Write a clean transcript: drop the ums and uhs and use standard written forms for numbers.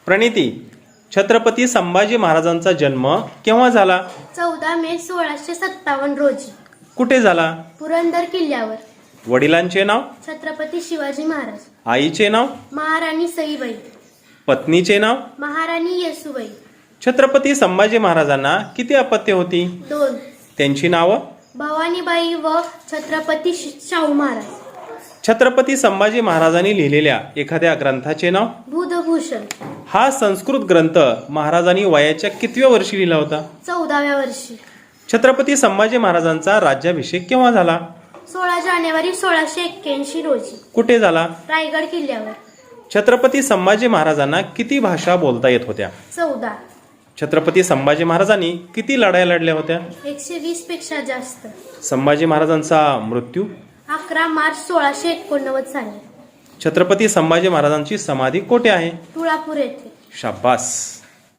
प्रणिती, छत्रपती संभाजी महाराजांचा जन्म केव्हा झाला? 14 मे 1657 रोजी कुठे झाला? पुरंदर किल्ल्यावर. वडिलांचे नाव? छत्रपती शिवाजी महाराज. आईचे नाव? महाराणी सईबाई. पत्नीचे नाव? महाराणी येसूबाई. छत्रपती संभाजी महाराजांना किती अपत्ये होती? 2. त्यांची नावं? भवानीबाई व छत्रपती शाहू महाराज. छत्रपती संभाजी महाराजांनी लिहिलेल्या एखाद्या ग्रंथाचे नाव? बुधभूषण. हा संस्कृत ग्रंथ महाराजांनी वयाच्या कितव्या वर्षी लिहिला होता? 14व्या वर्षी. छत्रपती संभाजी महाराजांचा राज्याभिषेक केव्हा झाला? 16 जानेवारी 1681 रोजी कुठे झाला? रायगड किल्ल्यावर. छत्रपती संभाजी महाराजांना किती भाषा बोलता येत होत्या? 14. छत्रपती संभाजी महाराजांनी किती लढाया लढल्या होत्या? 120 पेक्षा जास्त. संभाजी महाराजांचा मृत्यू? 11 मार्च 1689 साली. छत्रपती संभाजी महाराजांची समाधी कोठे आहे? तुळापूर येथे. शाबास.